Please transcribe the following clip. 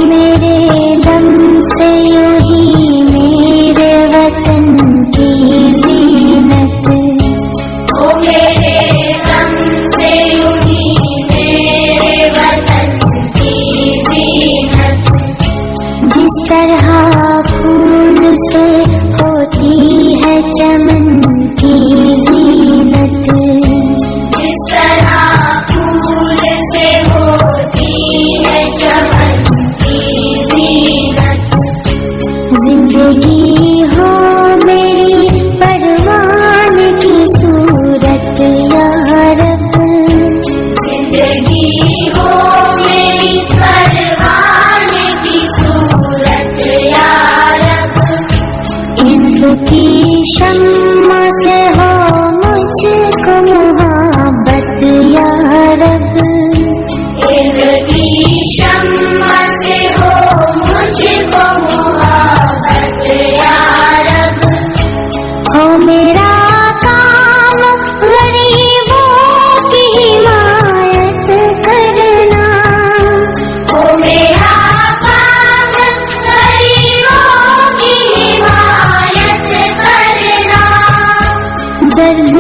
मेरे दम से यूं ही मेरे वतन की ज़ीनत, ओ मेरे दम से यूं ही मेरे वतन की ज़ीनत। जिस तरह फूल से होती है चमन की ज़ीनत, जिस तरह फूल से होती है चमन की ज़ीनत। जिंदगी हो मेरी परवान की सूरत या रब, जिंदगी हो मेरी परवान की सूरत या रब। इनकी शम्मा से हो मुझको मोहब्बत या रब, इनकी शम्मा से हो मुझको मोहब्बत या रब। हो मेरा काम गरीबों की हिमायत करना, ओ मेरा काम गरीबों की हिमायत करना। दर्द